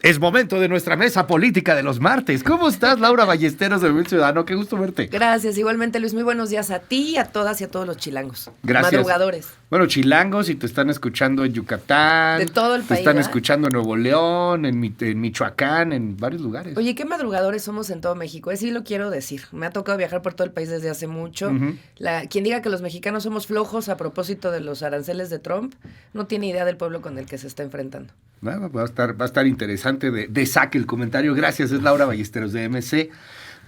Es momento de nuestra mesa política de los martes. ¿Cómo estás, Laura Ballesteros de Movimiento Ciudadano? Qué gusto verte. Gracias, igualmente, Luis. Muy buenos días a ti, a todas y a todos los chilangos. Gracias. Madrugadores. Bueno, chilangos, y te están escuchando en Yucatán. De todo el país. Te están ¿verdad? escuchando en Nuevo León, en Michoacán, en varios lugares. Oye, qué madrugadores somos en todo México. Sí lo quiero decir. Me ha tocado viajar por todo el país desde hace mucho. Ujú. Quien diga que los mexicanos somos flojos a propósito de los aranceles de Trump, no tiene idea del pueblo con el que se está enfrentando. Va a estar interesante de saque el comentario. Gracias, es Laura Ballesteros de MC.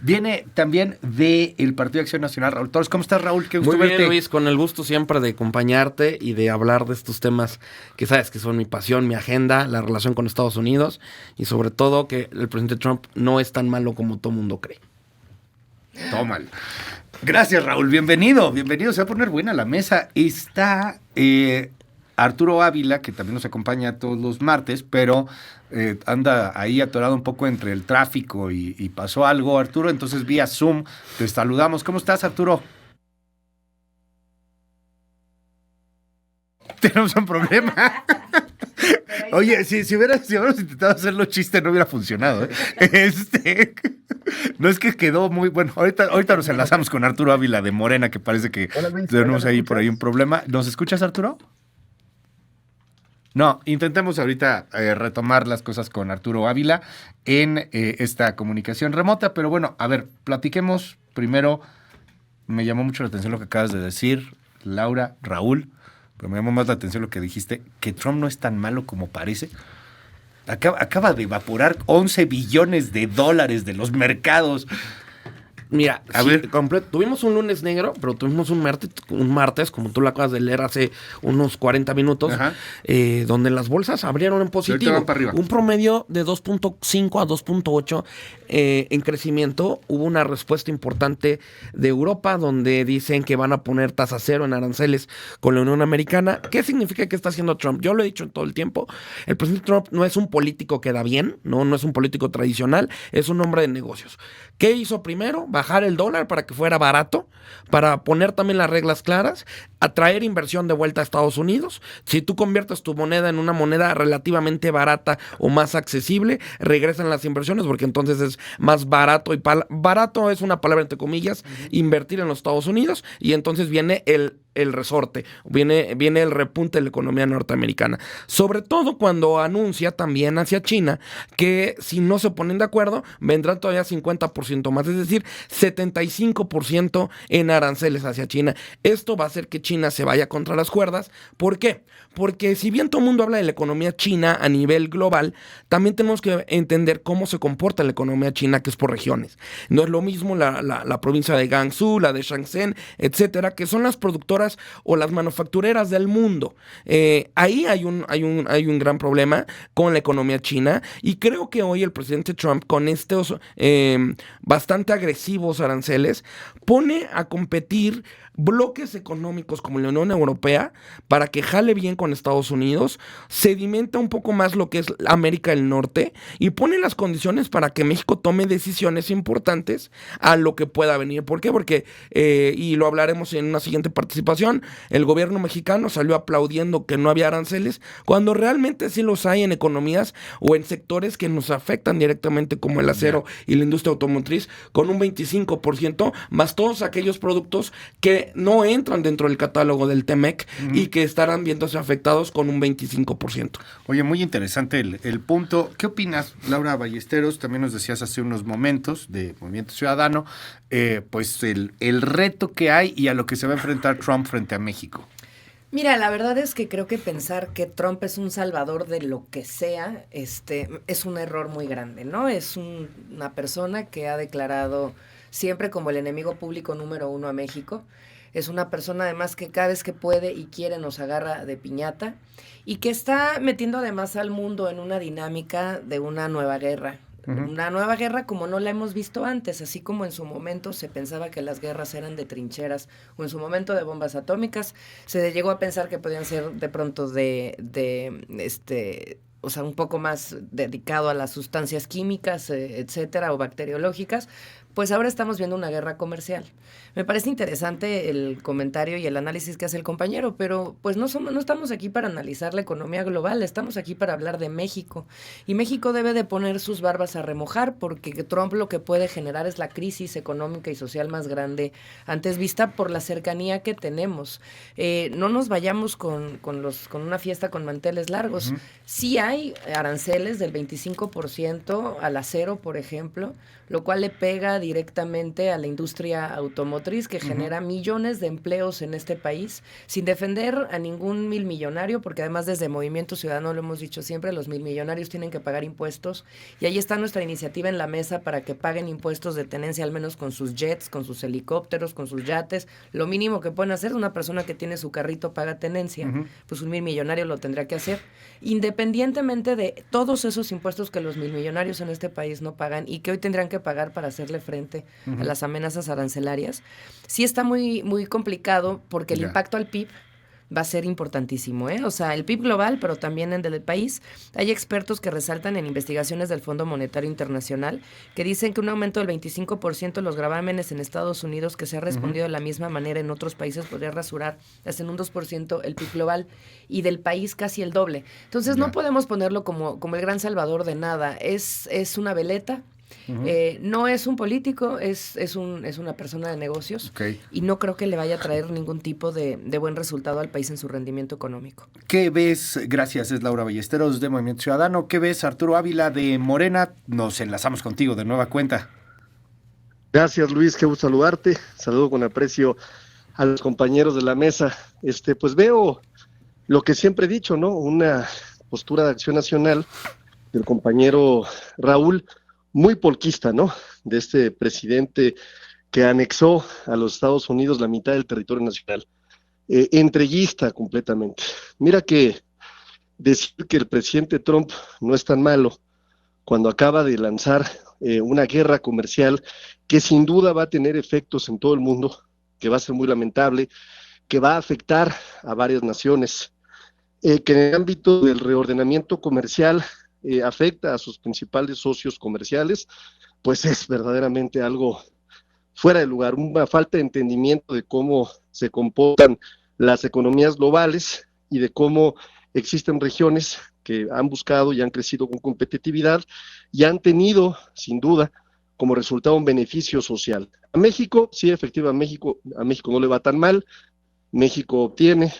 Viene también del Partido de Acción Nacional, Raúl Torres. ¿Cómo estás, Raúl? Qué gusto Muy bien, verte. Luis, con el gusto siempre de acompañarte y de hablar de estos temas que sabes que son mi pasión, mi agenda, la relación con Estados Unidos y sobre todo que el presidente Trump no es tan malo como todo mundo cree. Tómalo. Gracias, Raúl. Bienvenido. Se va a poner buena la mesa. Está Arturo Ávila, que también nos acompaña todos los martes, pero anda ahí atorado un poco entre el tráfico y pasó algo, Arturo. Entonces, vía Zoom, te saludamos. ¿Cómo estás, Arturo? Tenemos un problema. Oye, si hubiéramos intentado hacerlo chiste, no hubiera funcionado, ¿eh? No es que quedó muy bueno. Ahorita nos enlazamos con Arturo Ávila de Morena, que parece que tenemos ahí por ahí un problema. ¿Nos escuchas, Arturo? No, intentemos ahorita retomar las cosas con Arturo Ávila en esta comunicación remota. Pero bueno, a ver, platiquemos primero. Me llamó mucho la atención lo que acabas de decir, Laura, Raúl. Pero me llamó más la atención lo que dijiste, que Trump no es tan malo como parece. Acaba de evaporar 11 billones de dólares de los mercados. Mira, A ver. tuvimos un lunes negro, pero tuvimos un martes, como tú lo acabas de leer hace unos 40 minutos, donde las bolsas abrieron en positivo. Van para arriba. Un promedio de 2.5 a 2.8 en crecimiento. Hubo una respuesta importante de Europa, donde dicen que van a poner tasa cero en aranceles con la Unión Americana. ¿Qué significa que está haciendo Trump? Yo lo he dicho en todo el tiempo. El presidente Trump no es un político que da bien, no es un político tradicional, es un hombre de negocios. ¿Qué hizo primero? Bajar el dólar para que fuera barato, para poner también las reglas claras, atraer inversión de vuelta a Estados Unidos. Si tú conviertes tu moneda en una moneda relativamente barata o más accesible, regresan las inversiones porque entonces es más barato y barato es una palabra entre comillas, invertir en los Estados Unidos y entonces viene el resorte, viene el repunte de la economía norteamericana. Sobre todo cuando anuncia también hacia China que si no se ponen de acuerdo, vendrán todavía 50% más, es decir, 75% en aranceles hacia China. Esto va a hacer que China se vaya contra las cuerdas. ¿Por qué? Porque si bien todo el mundo habla de la economía china a nivel global, también tenemos que entender cómo se comporta la economía china, que es por regiones. No es lo mismo la provincia de Gansu, la de Shenzhen, etcétera, que son las productoras o las manufactureras del mundo. Ahí hay un gran problema con la economía china y creo que hoy el presidente Trump, con estos bastante agresivos aranceles, pone a competir bloques económicos como la Unión Europea para que jale bien con Estados Unidos, sedimenta un poco más lo que es América del Norte y pone las condiciones para que México tome decisiones importantes a lo que pueda venir. ¿Por qué? Porque, y lo hablaremos en una siguiente participación, el gobierno mexicano salió aplaudiendo que no había aranceles, cuando realmente sí los hay en economías o en sectores que nos afectan directamente como el acero y la industria automotriz, con un 25%, más todos aquellos productos que no entran dentro del catálogo del TEMEC y que estarán viéndose afectados con un 25%. Oye, muy interesante el punto. ¿Qué opinas, Laura Ballesteros? También nos decías hace unos momentos de Movimiento Ciudadano, pues el reto que hay y a lo que se va a enfrentar Trump frente a México. Mira, la verdad es que creo que pensar que Trump es un salvador de lo que sea, es un error muy grande, ¿no? Es una persona que ha declarado siempre como el enemigo público número uno a México. Es una persona además que cada vez que puede y quiere nos agarra de piñata y que está metiendo además al mundo en una dinámica de una nueva guerra. Una nueva guerra como no la hemos visto antes, así como en su momento se pensaba que las guerras eran de trincheras o en su momento de bombas atómicas, se llegó a pensar que podían ser de pronto o sea, un poco más dedicado a las sustancias químicas, etcétera, o bacteriológicas. pues ahora estamos viendo una guerra comercial. Me parece interesante el comentario y el análisis que hace el compañero, pero pues no estamos aquí para analizar la economía global, estamos aquí para hablar de México. Y México debe de poner sus barbas a remojar, porque Trump lo que puede generar es la crisis económica y social más grande antes vista por la cercanía que tenemos. No nos vayamos con una fiesta con manteles largos. Sí hay aranceles del 25% al acero, por ejemplo, lo cual le pega directamente a la industria automotriz, que genera millones de empleos en este país, sin defender a ningún milmillonario, porque además desde Movimiento Ciudadano lo hemos dicho siempre, los milmillonarios tienen que pagar impuestos, y ahí está nuestra iniciativa en la mesa para que paguen impuestos de tenencia, al menos con sus jets, con sus helicópteros, con sus yates. Lo mínimo que pueden hacer, una persona que tiene su carrito paga tenencia, pues un milmillonario lo tendría que hacer, independientemente de todos esos impuestos que los milmillonarios en este país no pagan y que hoy tendrán que pagar para hacerle frente a las amenazas arancelarias. Sí está muy, muy complicado, porque el impacto al PIB va a ser importantísimo, ¿eh? O sea, el PIB global, pero también en el país. Hay expertos que resaltan en investigaciones del Fondo Monetario Internacional que dicen que un aumento del 25% de los gravámenes en Estados Unidos, que se ha respondido de la misma manera en otros países, podría rasurar hasta en un 2% el PIB global, y del país casi el doble. Entonces no podemos ponerlo como el gran salvador de nada. Es una veleta. No es un político, es una persona de negocios, y no creo que le vaya a traer ningún tipo de buen resultado al país en su rendimiento económico. ¿Qué ves? Gracias, es Laura Ballesteros de Movimiento Ciudadano. ¿Qué ves, Arturo Ávila de Morena? Nos enlazamos contigo de nueva cuenta. Gracias, Luis, qué gusto saludarte. Saludo con aprecio a los compañeros de la mesa. Pues veo lo que siempre he dicho, ¿no? Una postura de Acción Nacional del compañero Raúl, muy polquista, ¿no? De este presidente que anexó a los Estados Unidos la mitad del territorio nacional. Entreguista completamente. Mira que decir que el presidente Trump no es tan malo cuando acaba de lanzar una guerra comercial que sin duda va a tener efectos en todo el mundo, que va a ser muy lamentable, que va a afectar a varias naciones, que en el ámbito del reordenamiento comercial afecta a sus principales socios comerciales, pues es verdaderamente algo fuera de lugar, una falta de entendimiento de cómo se comportan las economías globales y de cómo existen regiones que han buscado y han crecido con competitividad y han tenido, sin duda, como resultado un beneficio social. A México, sí, efectivamente, a México no le va tan mal. México obtiene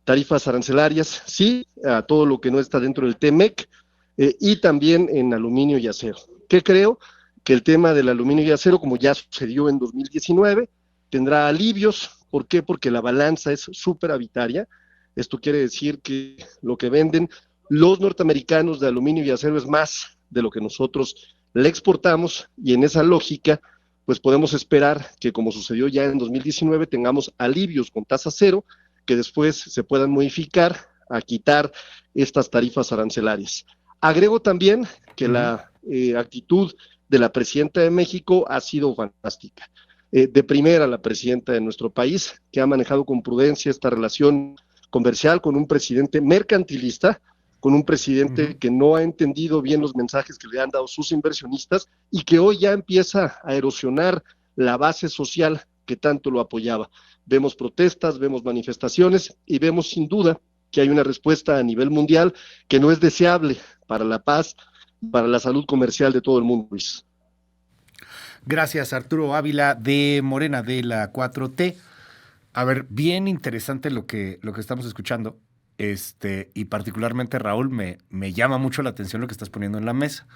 tarifas arancelarias, sí, a todo lo que no está dentro del TEMEC, y también en aluminio y acero. ¿Qué creo? Que el tema del aluminio y acero, como ya sucedió en 2019, tendrá alivios. ¿Por qué? Porque la balanza es superavitaria. Esto quiere decir que lo que venden los norteamericanos de aluminio y acero es más de lo que nosotros le exportamos, y en esa lógica, pues podemos esperar que, como sucedió ya en 2019, tengamos alivios con tasa cero, que después se puedan modificar a quitar estas tarifas arancelarias. Agrego también que la actitud de la presidenta de México ha sido fantástica. De primera, la presidenta de nuestro país, que ha manejado con prudencia esta relación comercial con un presidente mercantilista, con un presidente que no ha entendido bien los mensajes que le han dado sus inversionistas y que hoy ya empieza a erosionar la base social que tanto lo apoyaba. Vemos protestas, vemos manifestaciones y vemos sin duda que hay una respuesta a nivel mundial que no es deseable para la paz, para la salud comercial de todo el mundo, Luis. Gracias, Arturo Ávila de Morena, de la 4T. A ver, bien interesante lo que estamos escuchando. Y particularmente, Raúl, me llama mucho la atención lo que estás poniendo en la mesa.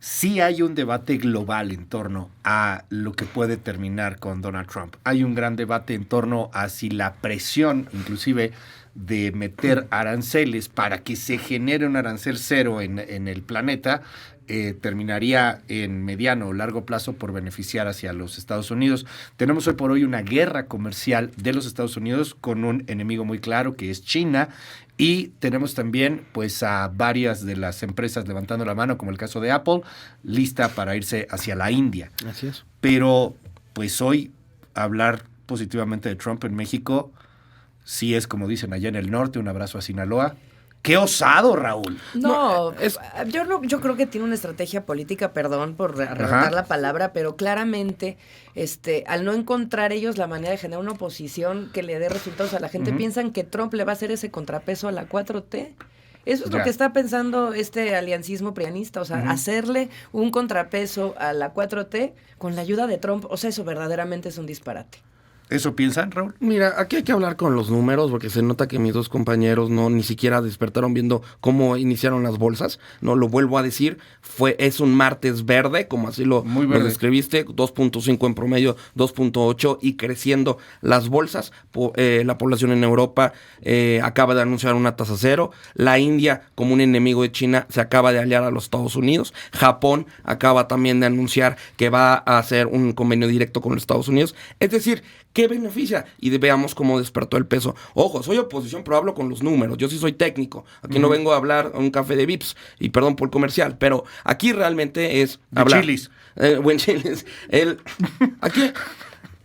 Sí hay un debate global en torno a lo que puede terminar con Donald Trump. Hay un gran debate en torno a si la presión, inclusive, de meter aranceles para que se genere un arancel cero en el planeta, terminaría en mediano o largo plazo por beneficiar hacia los Estados Unidos. Tenemos hoy por hoy una guerra comercial de los Estados Unidos con un enemigo muy claro, que es China, y tenemos también pues a varias de las empresas levantando la mano, como el caso de Apple, lista para irse hacia la India. Así es. Pero pues hoy hablar positivamente de Trump en México sí es, como dicen allá en el norte, un abrazo a Sinaloa, Qué osado, Raúl. No, yo creo que tiene una estrategia política, perdón por arrebatar la palabra, pero claramente, al no encontrar ellos la manera de generar una oposición que le dé resultados a la gente, piensan que Trump le va a hacer ese contrapeso a la 4T. Eso es lo que está pensando este aliancismo prianista, o sea, hacerle un contrapeso a la 4T con la ayuda de Trump, o sea, eso verdaderamente es un disparate. ¿Eso piensan, Raúl? Mira, aquí hay que hablar con los números porque se nota que mis dos compañeros ni siquiera despertaron viendo cómo iniciaron las bolsas. No lo vuelvo a decir, es un martes verde, como así lo describiste, 2.5 en promedio, 2.8 y creciendo las bolsas. La población en Europa acaba de anunciar una tasa cero. La India, como un enemigo de China, se acaba de aliar a los Estados Unidos. Japón acaba también de anunciar que va a hacer un convenio directo con los Estados Unidos. Es decir, ¿qué beneficia? Y veamos cómo despertó el peso. Ojo, soy oposición, pero hablo con los números. Yo sí soy técnico. Aquí no vengo a hablar a un café de Vips. Y perdón por el comercial, pero aquí realmente es hablar. Chilis. Buen chilis. Aquí,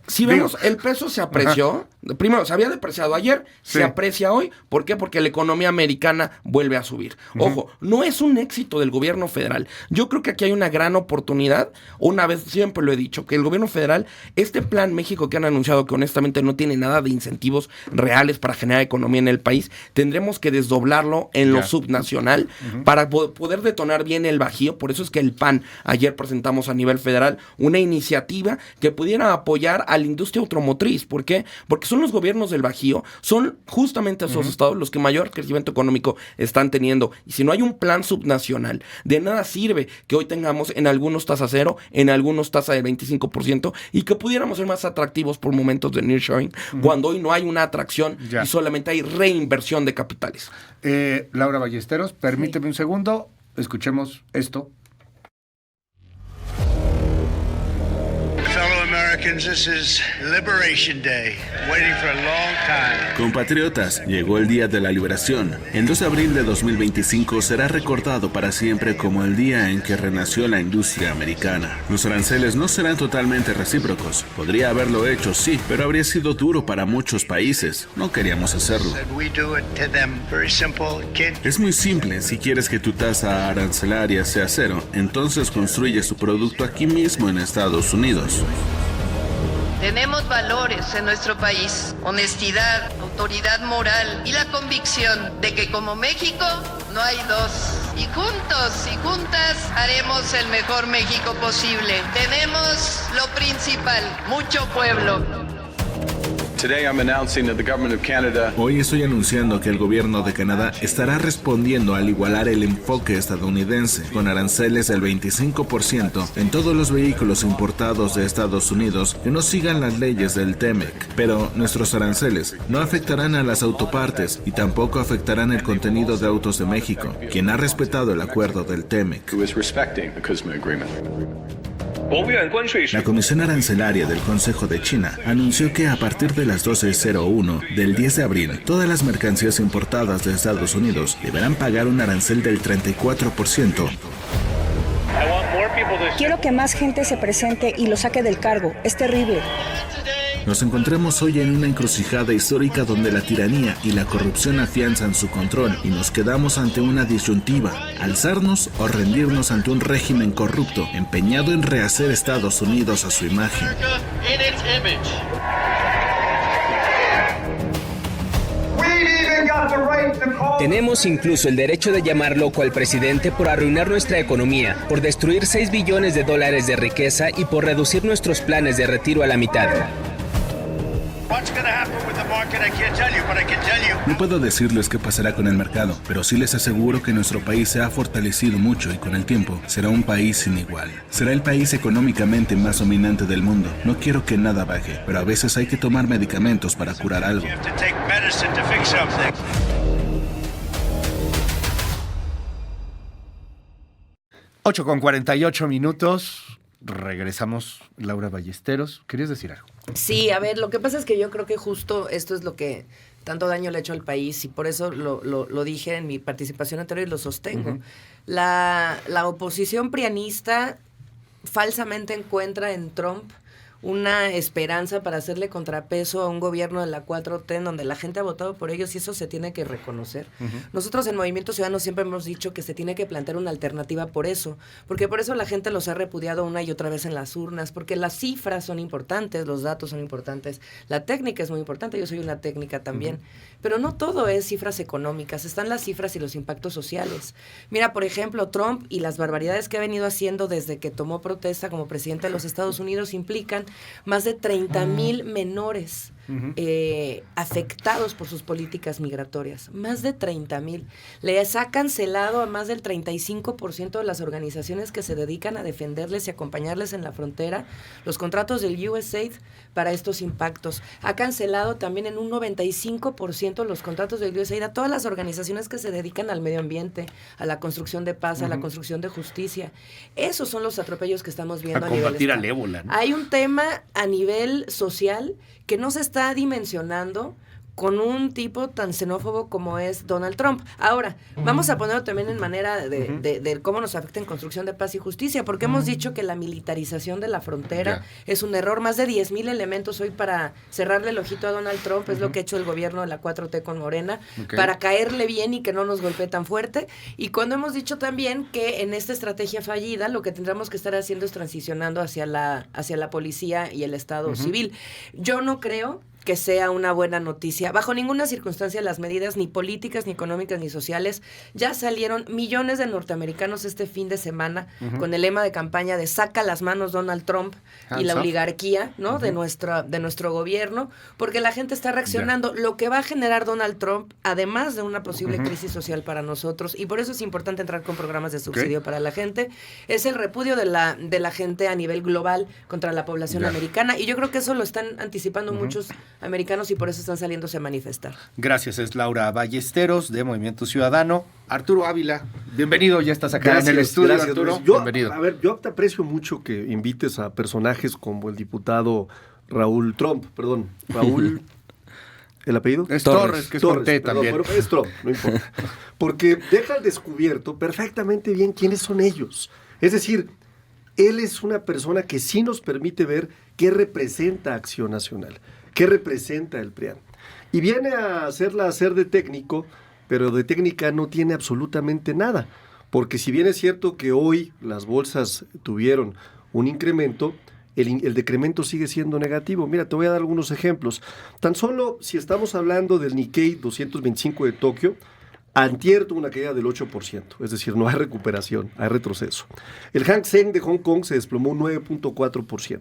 si vemos, el peso se apreció. Primero, se había depreciado ayer, se aprecia hoy. ¿Por qué? Porque la economía americana vuelve a subir. Ojo, no es un éxito del gobierno federal. Yo creo que aquí hay una gran oportunidad. Una vez, siempre lo he dicho, que el gobierno federal, este plan México que han anunciado, que honestamente no tiene nada de incentivos reales para generar economía en el país, tendremos que desdoblarlo en lo subnacional para poder detonar bien el Bajío. Por eso es que el PAN, ayer presentamos a nivel federal una iniciativa que pudiera apoyar a la industria automotriz. ¿Por qué? Porque son los gobiernos del Bajío, son justamente esos estados los que mayor crecimiento económico están teniendo. Y si no hay un plan subnacional, de nada sirve que hoy tengamos en algunos tasa cero, en algunos tasa de 25%, y que pudiéramos ser más atractivos por momentos de nearshoring, cuando hoy no hay una atracción y solamente hay reinversión de capitales. Laura Ballesteros, permíteme un segundo, escuchemos esto. This is Liberation Day, waiting for a long time. Compatriotas, llegó el Día de la Liberación. El 2 de abril de 2025 será recordado para siempre como el día en que renació la industria americana. Los aranceles no serán totalmente recíprocos. Podría haberlo hecho, sí, pero habría sido duro para muchos países. No queríamos hacerlo. Es muy simple. Si quieres que tu tasa arancelaria sea cero, entonces construye su producto aquí mismo en Estados Unidos. Tenemos valores en nuestro país, honestidad, autoridad moral y la convicción de que como México no hay dos. Y juntos y juntas haremos el mejor México posible. Tenemos lo principal, mucho pueblo. Hoy estoy anunciando que el gobierno de Canadá estará respondiendo al igualar el enfoque estadounidense, con aranceles del 25% en todos los vehículos importados de Estados Unidos que no sigan las leyes del TEMEC. Pero nuestros aranceles no afectarán a las autopartes y tampoco afectarán el contenido de Autos de México, quien ha respetado el acuerdo del TEMEC. La Comisión Arancelaria del Consejo de China anunció que a partir de las 12:01 del 10 de abril, todas las mercancías importadas de Estados Unidos deberán pagar un arancel del 34%. Quiero que más gente se presente y lo saque del cargo. Es terrible. Nos encontramos hoy en una encrucijada histórica donde la tiranía y la corrupción afianzan su control y nos quedamos ante una disyuntiva: alzarnos o rendirnos ante un régimen corrupto empeñado en rehacer Estados Unidos a su imagen. Tenemos incluso el derecho de llamar loco al presidente por arruinar nuestra economía, por destruir $6 billones de riqueza y por reducir nuestros planes de retiro a la mitad. No puedo decirles qué pasará con el mercado, pero sí les aseguro que nuestro país se ha fortalecido mucho y con el tiempo será un país sin igual. Será el país económicamente más dominante del mundo. No quiero que nada baje, pero a veces hay que tomar medicamentos para curar algo. 8:48. Regresamos, Laura Ballesteros. ¿Querías decir algo? Sí, a ver, lo que pasa es que yo creo que justo esto es lo que tanto daño le ha hecho al país y por eso lo dije en mi participación anterior y lo sostengo. La oposición prianista falsamente encuentra en Trump una esperanza para hacerle contrapeso a un gobierno de la 4T en donde la gente ha votado por ellos y eso se tiene que reconocer. Nosotros en Movimiento Ciudadano siempre hemos dicho que se tiene que plantear una alternativa por eso, porque por eso la gente los ha repudiado una y otra vez en las urnas, porque las cifras son importantes, los datos son importantes, la técnica es muy importante, yo soy una técnica también, pero no todo es cifras económicas, están las cifras y los impactos sociales. Mira, por ejemplo, Trump y las barbaridades que ha venido haciendo desde que tomó protesta como presidente de los Estados Unidos implican más de 30,000 menores afectados por sus políticas migratorias. Más de 30,000. Les ha cancelado a más del 35% de las organizaciones que se dedican a defenderles y acompañarles en la frontera los contratos del USAID para estos impactos. Ha cancelado también en un 95% los contratos del USAID a todas las organizaciones que se dedican al medio ambiente, a la construcción de paz, a la construcción de justicia. Esos son los atropellos que estamos viendo a nivel combatir estado. al ébola, ¿no? Hay un tema a nivel social que no se está dimensionando con un tipo tan xenófobo como es Donald Trump. Ahora, vamos a ponerlo también en manera de cómo nos afecta en construcción de paz y justicia, porque hemos dicho que la militarización de la frontera es un error. Más de 10,000 elementos hoy para cerrarle el ojito a Donald Trump, es lo que ha hecho el gobierno de la 4T con Morena, para caerle bien y que no nos golpee tan fuerte. Y cuando hemos dicho también que en esta estrategia fallida, lo que tendremos que estar haciendo es transicionando hacia la policía y el Estado civil. Yo no creo que sea una buena noticia. Bajo ninguna circunstancia las medidas ni políticas, ni económicas, ni sociales. Ya salieron millones de norteamericanos este fin de semana con el lema de campaña de saca las manos Donald Trump y la oligarquía, ¿no? de nuestro gobierno, porque la gente está reaccionando. Lo que va a generar Donald Trump, además de una posible crisis social para nosotros, y por eso es importante entrar con programas de subsidio para la gente, es el repudio de la gente a nivel global contra la población americana, y yo creo que eso lo están anticipando muchos americanos y por eso están saliéndose a manifestar. Gracias, es Laura Ballesteros de Movimiento Ciudadano. Arturo Ávila, bienvenido, ya estás acá en el estudio, Arturo. Bienvenido. A ver, yo te aprecio mucho que invites a personajes como el diputado Raúl Trump, Raúl, ¿el apellido? Es Torres, que es con T también. Pero es Trump, no importa. Porque deja al descubierto perfectamente bien quiénes son ellos. Es decir, él es una persona que sí nos permite ver qué representa Acción Nacional. ¿Qué representa el PRIAN? Y viene a hacer de técnico, pero de técnica no tiene absolutamente nada. Porque si bien es cierto que hoy las bolsas tuvieron un incremento, el decremento sigue siendo negativo. Mira, te voy a dar algunos ejemplos. Tan solo si estamos hablando del Nikkei 225 de Tokio, antier tuvo una caída del 8%, es decir, no hay recuperación, hay retroceso. El Hang Seng de Hong Kong se desplomó un 9.4%.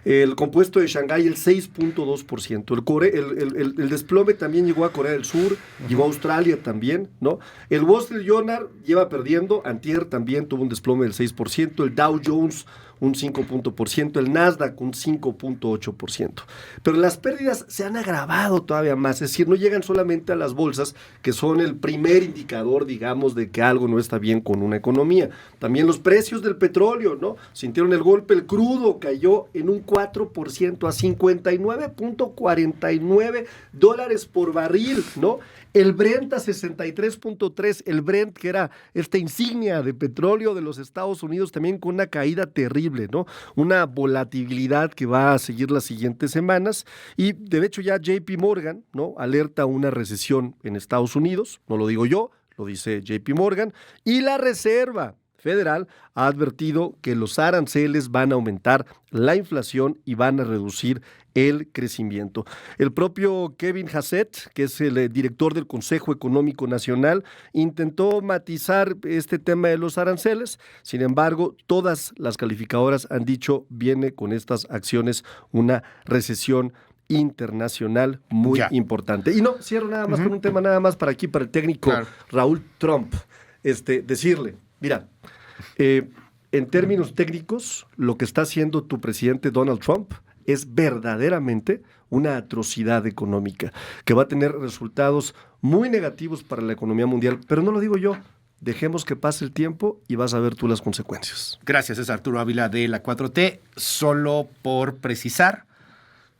El compuesto de Shanghái el 6.2%. El desplome también llegó a Corea del Sur, llegó a Australia también, ¿no? El Wall Street Journal lleva perdiendo, antier también tuvo un desplome del 6%, el Dow Jones un 5%, el Nasdaq un 5.8%. Pero las pérdidas se han agravado todavía más, es decir, no llegan solamente a las bolsas, que son el primer indicador, digamos, de que algo no está bien con una economía. También los precios del petróleo, ¿no? Sintieron el golpe, el crudo cayó en un 4% a $59.49 por barril, ¿no? El Brent a 63.3, el Brent que era esta insignia de petróleo de los Estados Unidos, también con una caída terrible, ¿no? Una volatilidad que va a seguir las siguientes semanas, y de hecho ya JP Morgan, ¿no? Alerta una recesión en Estados Unidos, no lo digo yo, lo dice JP Morgan, y la Reserva Federal ha advertido que los aranceles van a aumentar la inflación y van a reducir el crecimiento. El propio Kevin Hassett, que es el director del Consejo Económico Nacional, intentó matizar este tema de los aranceles. Sin embargo, todas las calificadoras han dicho viene con estas acciones una recesión internacional muy importante. Y no, cierro nada más con un tema nada más para aquí, para el técnico Raúl Trump. Decirle, mira, en términos técnicos, lo que está haciendo tu presidente Donald Trump es verdaderamente una atrocidad económica que va a tener resultados muy negativos para la economía mundial, pero no lo digo yo. Dejemos que pase el tiempo y vas a ver tú las consecuencias. Gracias, es Arturo Ávila de la 4T. Solo por precisar,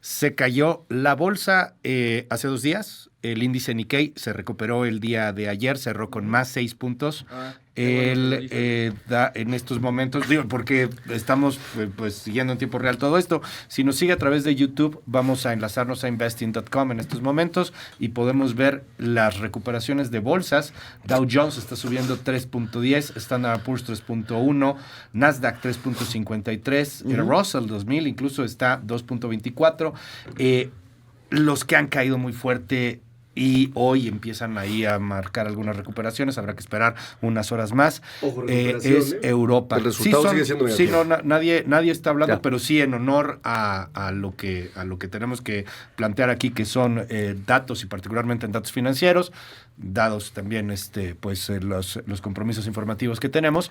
se cayó la bolsa hace 2 días El índice Nikkei se recuperó el día de ayer, cerró con más 6 puntos. En estos momentos, digo, porque estamos pues siguiendo en tiempo real todo esto. Si nos sigue a través de YouTube, vamos a enlazarnos a investing.com en estos momentos y podemos ver las recuperaciones de bolsas. Dow Jones está subiendo 3.10, Standard & Poor's 3.1, Nasdaq 3.53, el Russell 2000 incluso está 2.24. Los que han caído muy fuerte y hoy empiezan ahí a marcar algunas recuperaciones, habrá que esperar unas horas más. Ojo, es Europa. El resultado sigue siendo negativo. Sí, nadie está hablando, pero sí en honor a lo que tenemos que plantear aquí, que son datos y particularmente en datos financieros, dados también los compromisos informativos que tenemos,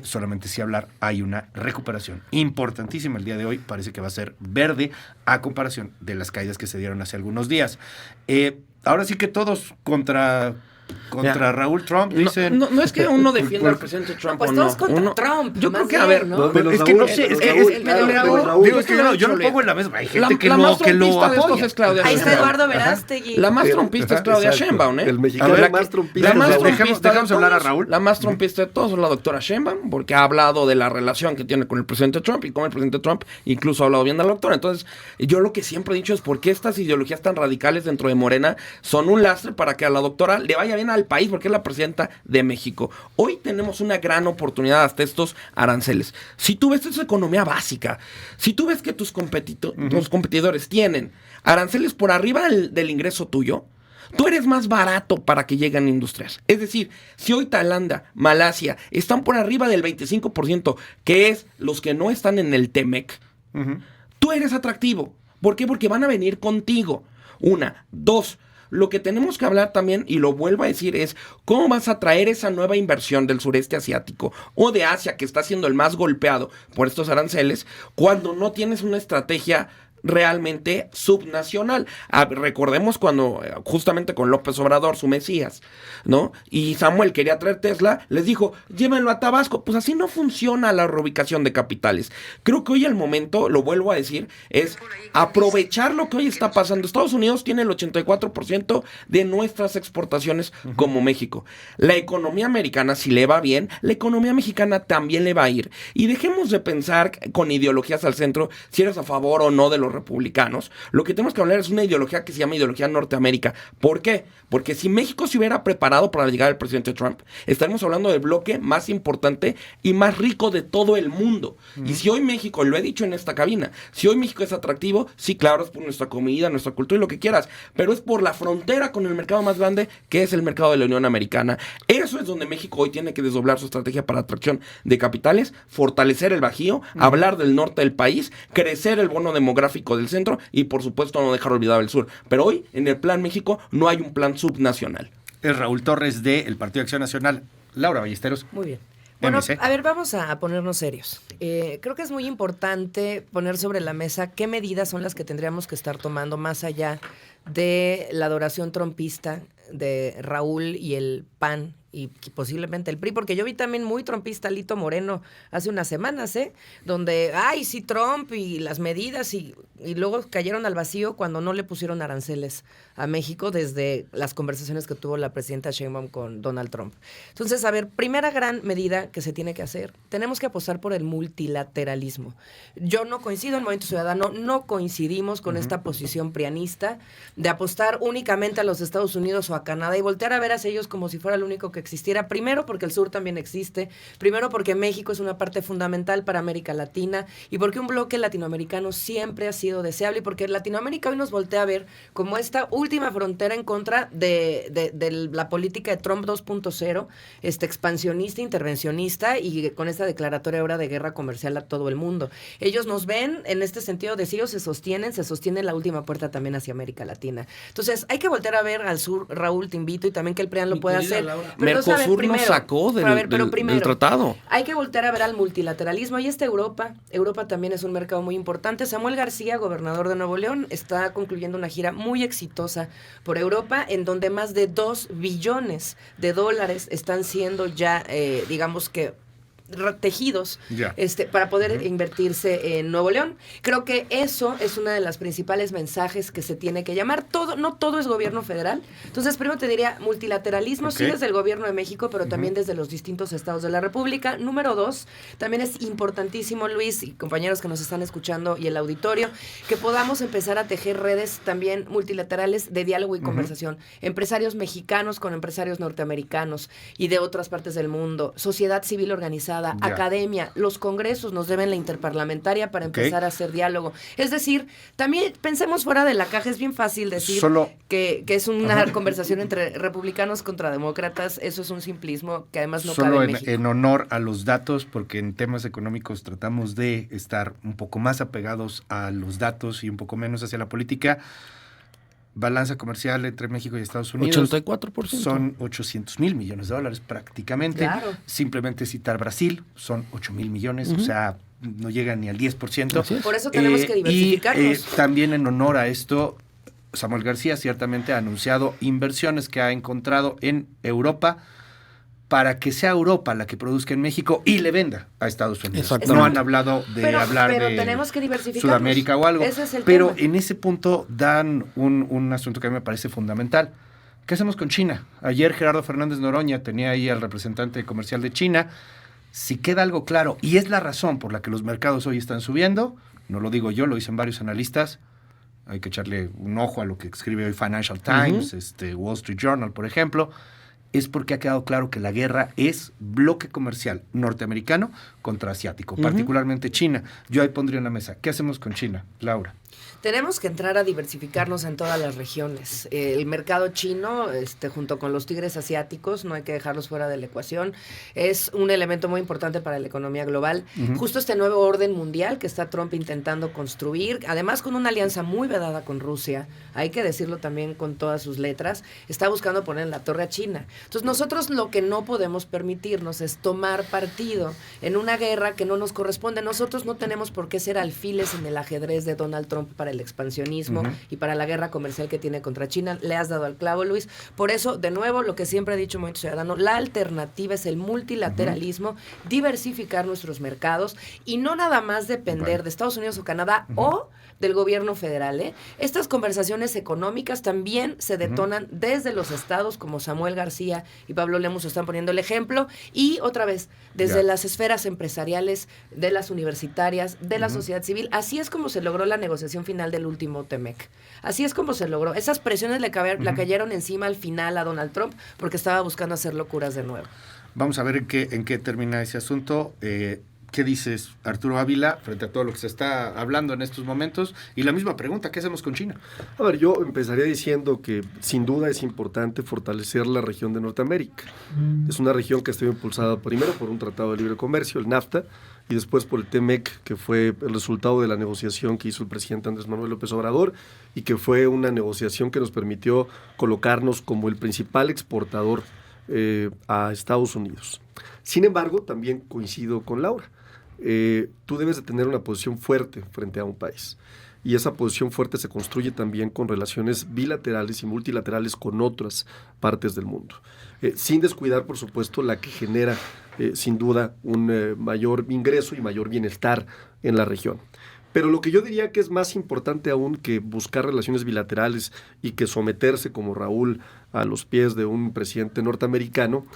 solamente si hablar, hay una recuperación importantísima el día de hoy, parece que va a ser verde a comparación de las caídas que se dieron hace algunos días. Ahora sí que todos contra Raúl Trump dicen... No es que uno defienda al presidente Trump pues o no. todos contra Trump. Yo creo que, a ver... ¿no? Pero es que no sé, yo lo pongo en la misma. Hay gente que lo apoya. Es Claudia Ahí está Sheinbaum. Eduardo Verástegui. La más trompista es Claudia Sheinbaum, ¿eh? El mexicano más trompista. La más Raúl. trompista Dejamos hablar a Raúl. La más trompista de todos es la doctora Sheinbaum, porque ha hablado de la relación que tiene con el presidente Trump y cómo el presidente Trump incluso ha hablado bien de la doctora. Entonces, yo lo que siempre he dicho es por qué estas ideologías tan radicales dentro de Morena son un lastre para que a la doctora le vaya bien al país, porque es la presidenta de México. Hoy tenemos una gran oportunidad hasta estos aranceles. Si tú ves, esa economía básica, si tú ves que tus competidores tienen aranceles por arriba del ingreso tuyo, tú eres más barato para que lleguen industrias. Es decir, si hoy Tailandia, Malasia están por arriba del 25%, que es los que no están en el TEMEC, tú eres atractivo. ¿Por qué? Porque van a venir contigo. Una. Dos. Lo que tenemos que hablar también, y lo vuelvo a decir, es cómo vas a traer esa nueva inversión del sureste asiático o de Asia, que está siendo el más golpeado por estos aranceles, cuando no tienes una estrategia realmente subnacional. Recordemos cuando justamente con López Obrador, su Mesías, ¿no? Y Samuel quería traer Tesla, les dijo, llévenlo a Tabasco. Pues así no funciona la reubicación de capitales. Creo que hoy el momento, lo vuelvo a decir, es aprovechar lo que hoy está pasando. Estados Unidos tiene el 84% de nuestras exportaciones como México. La economía americana, si le va bien, la economía mexicana también le va a ir. Y dejemos de pensar con ideologías al centro si eres a favor o no de los republicanos. Lo que tenemos que hablar es una ideología que se llama ideología Norteamérica. ¿Por qué? Porque si México se hubiera preparado para la llegada del presidente Trump, estaremos hablando del bloque más importante y más rico de todo el mundo. Y si hoy México, lo he dicho en esta cabina, si hoy México es atractivo, sí, claro, es por nuestra comida, nuestra cultura y lo que quieras, pero es por la frontera con el mercado más grande, que es el mercado de la Unión Americana. Eso es donde México hoy tiene que desdoblar su estrategia para atracción de capitales, fortalecer el Bajío, hablar del norte del país, crecer el bono demográfico del centro y por supuesto no dejar olvidado el sur. Pero hoy en el plan México no hay un plan subnacional. Es Raúl Torres del Partido Acción Nacional. Laura Ballesteros. Muy bien. Bueno, MC. a ver, vamos a ponernos serios. Creo que es muy importante poner sobre la mesa qué medidas son las que tendríamos que estar tomando más allá de la adoración trompista de Raúl y el PAN y posiblemente el PRI, porque yo vi también muy trompista Lito Moreno hace unas semanas, donde, ay, sí, Trump y las medidas, y luego cayeron al vacío cuando no le pusieron aranceles a México desde las conversaciones que tuvo la presidenta Sheinbaum con Donald Trump. Entonces, a ver, primera gran medida que se tiene que hacer, tenemos que apostar por el multilateralismo. Yo no coincido, en Movimiento Ciudadano no coincidimos con esta posición prianista de apostar únicamente a los Estados Unidos o a Canadá y voltear a ver hacia ellos como si fuera lo único que existiera. Primero porque el sur también existe, primero porque México es una parte fundamental para América Latina y porque un bloque latinoamericano siempre ha sido deseable y porque Latinoamérica hoy nos voltea a ver como esta última frontera en contra de la política de Trump 2.0, expansionista, intervencionista y con esta declaratoria ahora de guerra comercial a todo el mundo. Ellos nos ven en este sentido de si ellos se sostiene la última puerta también hacia América Latina. Entonces hay que voltear a ver al sur, Raúl, te invito, y también que el PRIAN lo pueda hacer. Mercosur nos sacó del tratado. Hay que voltear a ver al multilateralismo. Ahí está Europa. Europa también es un mercado muy importante. Samuel García, gobernador de Nuevo León, está concluyendo una gira muy exitosa por Europa, en donde más de $2 billones están siendo ya, digamos que tejidos para poder invertirse en Nuevo León. Creo que eso es una de las principales mensajes que se tiene que llamar. No todo es gobierno federal. Entonces, primero te diría multilateralismo, sí desde el gobierno de México, pero también desde los distintos estados de la República. Número 2, también es importantísimo, Luis, y compañeros que nos están escuchando y el auditorio, que podamos empezar a tejer redes también multilaterales de diálogo y conversación. Empresarios mexicanos con empresarios norteamericanos y de otras partes del mundo, sociedad civil organizada, academia, los congresos nos deben la interparlamentaria para empezar a hacer diálogo. Es decir, también pensemos fuera de la caja. Es bien fácil decir que es una conversación entre republicanos contra demócratas. Eso es un simplismo que además no cabe en México. En honor a los datos, porque en temas económicos tratamos de estar un poco más apegados a los datos y un poco menos hacia la política. Balanza comercial entre México y Estados Unidos 84%. Son $800,000 millones prácticamente. Claro. Simplemente citar Brasil, son 8,000 millones, o sea, no llegan ni al 10%. Por eso tenemos que diversificarnos. Y también en honor a esto, Samuel García ciertamente ha anunciado inversiones que ha encontrado en Europa para que sea Europa la que produzca en México y le venda a Estados Unidos. No han hablado de pero tenemos que diversificarnos. Sudamérica o algo. Ese es el pero tema. En ese punto dan un asunto que a mí me parece fundamental. ¿Qué hacemos con China? Ayer Gerardo Fernández Noroña tenía ahí al representante comercial de China. Si queda algo claro, y es la razón por la que los mercados hoy están subiendo, no lo digo yo, lo dicen varios analistas, hay que echarle un ojo a lo que escribe hoy Financial Times, Wall Street Journal, por ejemplo, es porque ha quedado claro que la guerra es bloque comercial norteamericano contra asiático, particularmente China. Yo ahí pondría en la mesa, ¿qué hacemos con China, Laura? Tenemos que entrar a diversificarnos en todas las regiones. El mercado chino, junto con los tigres asiáticos, no hay que dejarlos fuera de la ecuación, es un elemento muy importante para la economía global. Justo este nuevo orden mundial que está Trump intentando construir, además con una alianza muy vedada con Rusia, hay que decirlo también con todas sus letras, está buscando poner en la torre a China. Entonces nosotros lo que no podemos permitirnos es tomar partido en una guerra que no nos corresponde. Nosotros no tenemos por qué ser alfiles en el ajedrez de Donald Trump para el expansionismo y para la guerra comercial que tiene contra China. Le has dado al clavo, Luis. Por eso, de nuevo, lo que siempre he dicho Movimiento Ciudadano, la alternativa es el multilateralismo, diversificar nuestros mercados y no nada más depender de Estados Unidos o Canadá o del gobierno federal. Estas conversaciones económicas también se detonan desde los estados, como Samuel García y Pablo Lemus están poniendo el ejemplo, y otra vez, desde las esferas empresariales, de las universitarias, de la sociedad civil. Así es como se logró la negociación final del último TEMEC. Así es como se logró. Esas presiones le cayeron encima al final a Donald Trump porque estaba buscando hacer locuras de nuevo. Vamos a ver en qué termina ese asunto. ¿Qué dices, Arturo Ávila, frente a todo lo que se está hablando en estos momentos? Y la misma pregunta, ¿qué hacemos con China? A ver, yo empezaría diciendo que sin duda es importante fortalecer la región de Norteamérica. Es una región que está impulsada primero por un tratado de libre comercio, el NAFTA, y después por el TEMEC, que fue el resultado de la negociación que hizo el presidente Andrés Manuel López Obrador y que fue una negociación que nos permitió colocarnos como el principal exportador a Estados Unidos. Sin embargo, también coincido con Laura. Tú debes de tener una posición fuerte frente a un país. Y esa posición fuerte se construye también con relaciones bilaterales y multilaterales con otras partes del mundo. Sin descuidar, por supuesto, la que genera, sin duda, un mayor ingreso y mayor bienestar en la región. Pero lo que yo diría que es más importante aún que buscar relaciones bilaterales y que someterse como Raúl a los pies de un presidente norteamericano,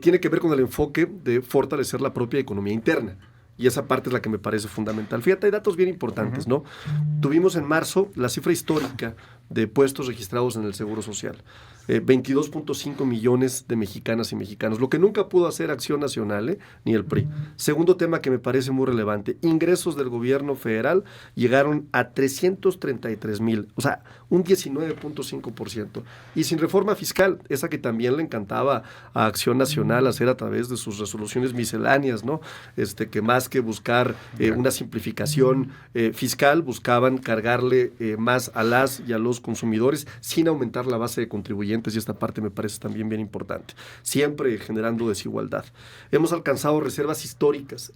tiene que ver con el enfoque de fortalecer la propia economía interna. Y esa parte es la que me parece fundamental. Fíjate, hay datos bien importantes, ¿no? Tuvimos en marzo la cifra histórica de puestos registrados en el Seguro Social. 22.5 millones de mexicanas y mexicanos, lo que nunca pudo hacer Acción Nacional, ni el PRI. Segundo tema que me parece muy relevante, ingresos del gobierno federal llegaron a 333,000, o sea, un 19.5%. Y sin reforma fiscal, esa que también le encantaba a Acción Nacional hacer a través de sus resoluciones misceláneas, ¿no? Que más que buscar una simplificación fiscal, buscaban cargarle más a las y a los consumidores sin aumentar la base de contribuyentes, y esta parte me parece también bien importante, siempre generando desigualdad. Hemos alcanzado reservas históricas,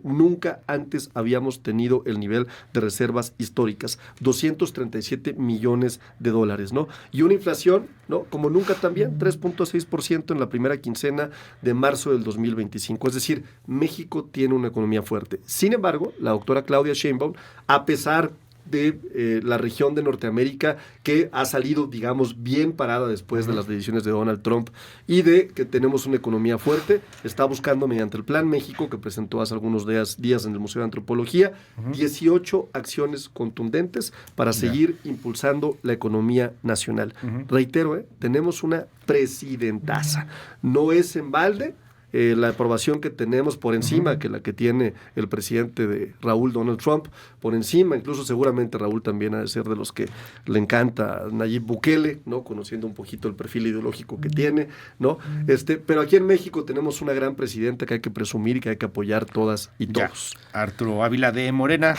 nunca antes habíamos tenido el nivel de reservas históricas, 237 millones de dólares, ¿no? Y una inflación, ¿no? Como nunca también, 3.6% en la primera quincena de marzo del 2025. Es decir, México tiene una economía fuerte. Sin embargo, la doctora Claudia Sheinbaum, a pesar de la región de Norteamérica, que ha salido, digamos, bien parada después de las decisiones de Donald Trump y de que tenemos una economía fuerte, está buscando mediante el Plan México, que presentó hace algunos días en el Museo de Antropología, 18 acciones contundentes para seguir impulsando la economía nacional. Reitero, tenemos una presidentaza. No es en balde la aprobación que tenemos por encima que la que tiene el presidente de Raúl, Donald Trump, por encima, incluso seguramente Raúl también ha de ser de los que le encanta Nayib Bukele, ¿no? Conociendo un poquito el perfil ideológico que tiene, ¿no? Pero aquí en México tenemos una gran presidenta que hay que presumir y que hay que apoyar todas y todos. Arturo Ávila de Morena.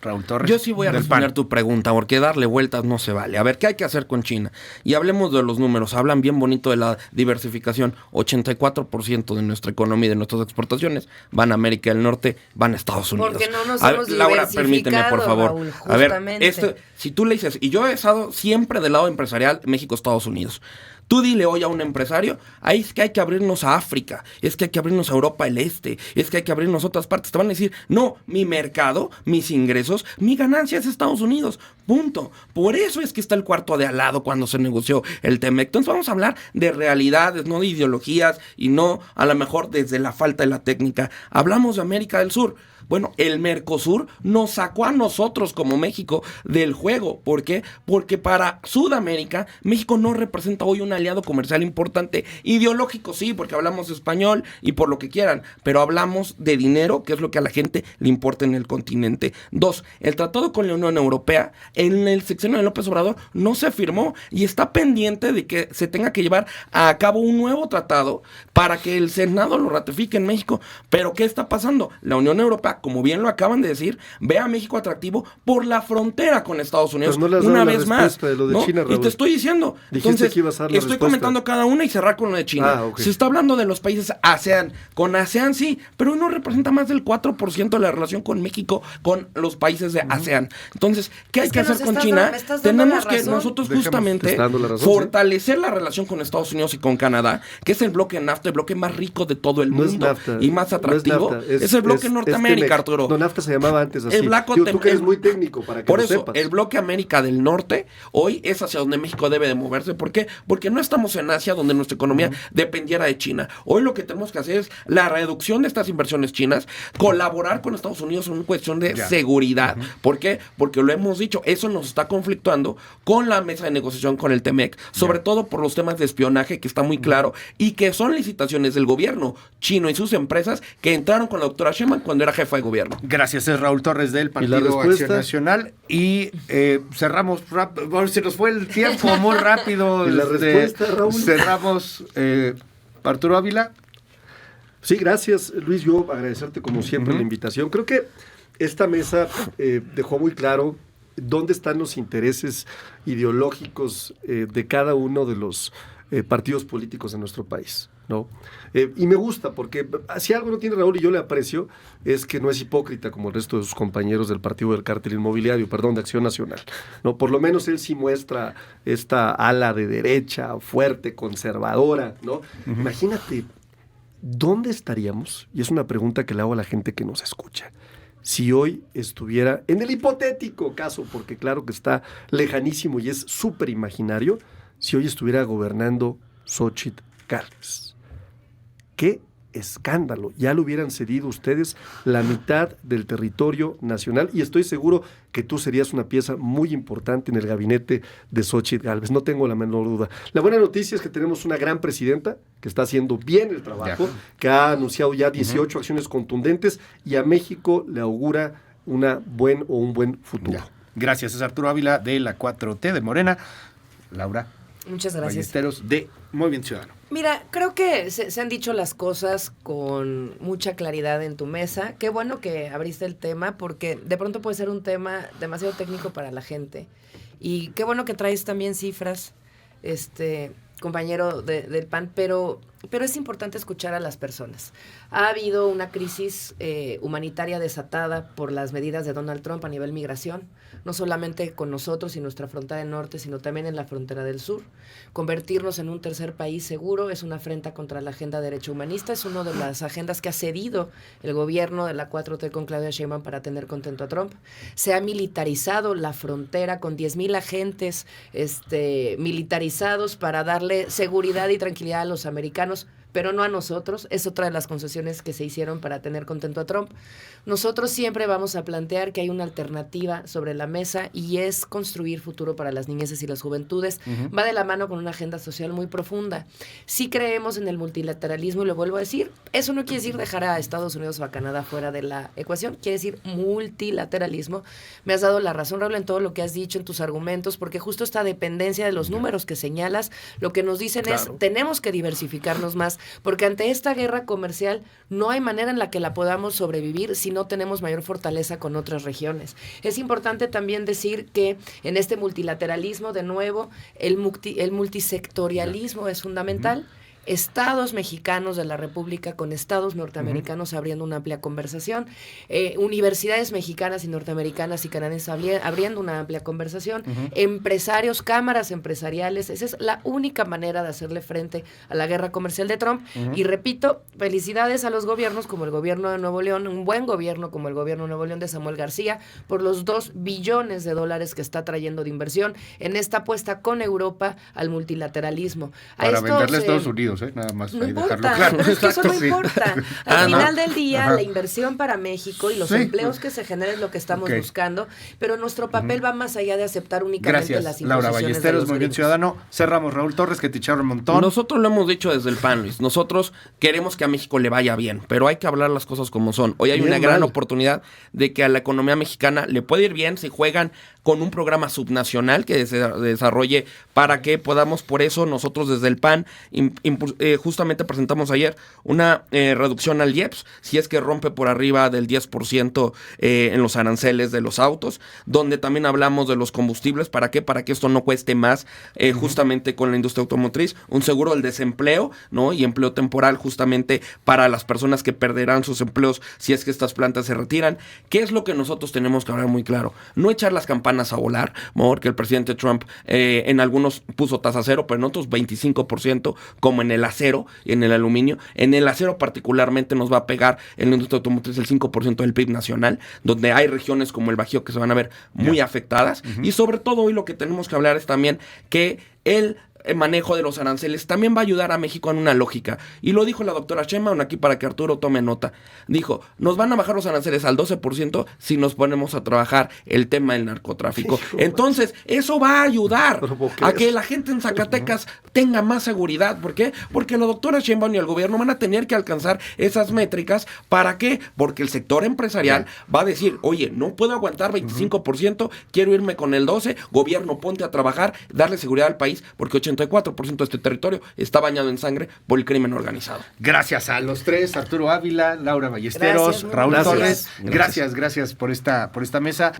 Raúl Torres. Yo sí voy a responder tu pregunta, porque darle vueltas no se vale. A ver, ¿qué hay que hacer con China? Y hablemos de los números. Hablan bien bonito de la diversificación. 84% de nuestra economía y de nuestras exportaciones van a América del Norte, van a Estados Unidos. Porque no nos Laura, hemos diversificado, permíteme, por favor. Raúl, a ver, justamente. si tú le dices, y yo he estado siempre del lado empresarial, México-Estados Unidos. Tú dile hoy a un empresario, ahí es que hay que abrirnos a África, es que hay que abrirnos a Europa del Este, es que hay que abrirnos a otras partes. Te van a decir, no, mi mercado, mis ingresos, mi ganancia es Estados Unidos, punto. Por eso es que está el cuarto de al lado cuando se negoció el TEMEC. Entonces vamos a hablar de realidades, no de ideologías y no a lo mejor desde la falta de la técnica. Hablamos de América del Sur. Bueno, el Mercosur nos sacó a nosotros como México del juego. ¿Por qué? Porque para Sudamérica, México no representa hoy un aliado comercial importante. Ideológico sí, porque hablamos español y por lo que quieran, pero hablamos de dinero, que es lo que a la gente le importa en el continente. 2, el tratado con la Unión Europea en el sexenio de López Obrador no se firmó y está pendiente de que se tenga que llevar a cabo un nuevo tratado para que el Senado lo ratifique en México. ¿Pero qué está pasando? La Unión Europea, como bien lo acaban de decir, ve a México atractivo por la frontera con Estados Unidos. Pues no una vez más. De lo de China, y te estoy diciendo. Entonces, que ibas a dar la estoy respuesta. comentando cada una y cerrar con lo de China. Okay. Se está hablando de los países ASEAN. Con ASEAN sí, pero no representa más del 4% de la relación con México, con los países de ASEAN. Entonces, ¿qué hay que hacer con China? Tenemos que nosotros justamente fortalecer la relación con Estados Unidos y con Canadá, que es el bloque NAFTA, el bloque más rico de todo el mundo y más atractivo. Es el bloque Norteamérica, Arturo. No, NAFTA se llamaba antes así. Tú que eres muy técnico para que por lo eso, sepas. el bloque América del Norte hoy es hacia donde México debe de moverse. ¿Por qué? Porque no estamos en Asia, donde nuestra economía dependiera de China. Hoy lo que tenemos que hacer es la reducción de estas inversiones chinas, colaborar con Estados Unidos en una cuestión de seguridad. ¿Por qué? Porque lo hemos dicho, eso nos está conflictuando con la mesa de negociación con el TEMEC, sobre todo por los temas de espionaje, que está muy claro, y que son licitaciones del gobierno chino y sus empresas que entraron con la doctora Sheinbaum cuando era jefa de gobierno. Gracias, es Raúl Torres del Partido Acción Nacional. Y cerramos, se nos fue el tiempo muy rápido. ¿Y la respuesta, Raúl? Cerramos, Arturo Ávila. Sí, gracias, Luis. Yo agradecerte como siempre la invitación. Creo que esta mesa dejó muy claro dónde están los intereses ideológicos de cada uno de los partidos políticos de nuestro país, ¿no? Y me gusta, porque si algo no tiene Raúl y yo le aprecio, es que no es hipócrita como el resto de sus compañeros del Partido del Cártel Inmobiliario, de Acción Nacional, ¿no? Por lo menos él sí muestra esta ala de derecha, fuerte, conservadora, ¿no? Imagínate, ¿dónde estaríamos? Y es una pregunta que le hago a la gente que nos escucha. Si hoy estuviera, en el hipotético caso, porque claro que está lejanísimo y es súper imaginario, si hoy estuviera gobernando Xóchitl Gálvez. ¡Qué escándalo! Ya le hubieran cedido ustedes la mitad del territorio nacional y estoy seguro que tú serías una pieza muy importante en el gabinete de Xóchitl Gálvez. No tengo la menor duda. La buena noticia es que tenemos una gran presidenta que está haciendo bien el trabajo, que ha anunciado ya 18 acciones contundentes y a México le augura un buen futuro. Gracias, es Arturo Ávila de la 4T de Morena. Laura. Muchas gracias. Ballesteros de Movimiento Ciudadano. Mira, creo que se han dicho las cosas con mucha claridad en tu mesa. Qué bueno que abriste el tema, porque de pronto puede ser un tema demasiado técnico para la gente. Y qué bueno que traes también cifras, compañero del PAN, pero es importante escuchar a las personas. Ha habido una crisis humanitaria desatada por las medidas de Donald Trump a nivel migración, no solamente con nosotros y nuestra frontera del norte, sino también en la frontera del sur. Convertirnos en un tercer país seguro es una afrenta contra la agenda de derecho humanista, es una de las agendas que ha cedido el gobierno de la 4T con Claudia Sheinbaum para tener contento a Trump. Se ha militarizado la frontera con 10,000 agentes militarizados para darle seguridad y tranquilidad a los americanos, pero no a nosotros. Es otra de las concesiones que se hicieron para tener contento a Trump. Nosotros siempre vamos a plantear que hay una alternativa sobre la mesa y es construir futuro para las niñeces y las juventudes. Uh-huh. Va de la mano con una agenda social muy profunda. Sí creemos en el multilateralismo y lo vuelvo a decir. Eso no quiere decir dejar a Estados Unidos o a Canadá fuera de la ecuación. Quiere decir multilateralismo. Me has dado la razón, Raúl, en todo lo que has dicho, en tus argumentos, porque justo esta dependencia de los números que señalas, lo que nos dicen es tenemos que diversificarnos más, porque ante esta guerra comercial no hay manera en la que la podamos sobrevivir si no tenemos mayor fortaleza con otras regiones. Es importante también decir que en este multilateralismo, de nuevo, el multisectorialismo es fundamental. Estados mexicanos de la República con estados norteamericanos abriendo una amplia conversación, universidades mexicanas y norteamericanas y canadienses abriendo una amplia conversación, empresarios, cámaras empresariales. Esa es la única manera de hacerle frente a la guerra comercial de Trump. Y repito, felicidades a los gobiernos como el gobierno de Nuevo León, un buen gobierno como el gobierno de Nuevo León de Samuel García, por los $2 billones que está trayendo de inversión en esta apuesta con Europa al multilateralismo. Para venderle a Estados Unidos. Nada más no ahí importa, dejarlo claro. Es que eso no importa. Al final del día, la inversión para México y los empleos que se generen es lo que estamos buscando, pero nuestro papel va más allá de aceptar únicamente las imposiciones. Laura Ballesteros, Movimiento Ciudadano. Cerramos. Raúl Torres, que te echaron un montón. Nosotros lo hemos dicho desde el PAN, Luis. Nosotros queremos que a México le vaya bien, pero hay que hablar las cosas como son. Hoy hay una gran oportunidad de que a la economía mexicana le puede ir bien si juegan con un programa subnacional que se desarrolle para que podamos, por eso nosotros desde el PAN justamente presentamos ayer una reducción al IEPS, si es que rompe por arriba del 10% en los aranceles de los autos, donde también hablamos de los combustibles. ¿Para qué? Para que esto no cueste más justamente con la industria automotriz, un seguro del desempleo, ¿no? Y empleo temporal justamente para las personas que perderán sus empleos si es que estas plantas se retiran. ¿Qué es lo que nosotros tenemos que hablar muy claro? No echar las campanas a volar, porque el presidente Trump en algunos puso tasa cero, pero en otros 25%, como en el acero y en el aluminio. En el acero particularmente nos va a pegar en la industria automotriz el 5% del PIB nacional, donde hay regiones como el Bajío que se van a ver muy afectadas. Y sobre todo hoy lo que tenemos que hablar es también que el manejo de los aranceles también va a ayudar a México en una lógica. Y lo dijo la doctora Sheinbaum aquí para que Arturo tome nota. Dijo, nos van a bajar los aranceles al 12% si nos ponemos a trabajar el tema del narcotráfico. Entonces, eso va a ayudar a que la gente en Zacatecas tenga más seguridad. ¿Por qué? Porque la doctora Sheinbaum y el gobierno van a tener que alcanzar esas métricas. ¿Para qué? Porque el sector empresarial va a decir, oye, no puedo aguantar 25%, quiero irme con el 12%, gobierno, ponte a trabajar, darle seguridad al país, porque 84% de este territorio está bañado en sangre por el crimen organizado. Gracias a los tres, Arturo Ávila, Laura Ballesteros, Raúl Torres. Gracias por esta mesa.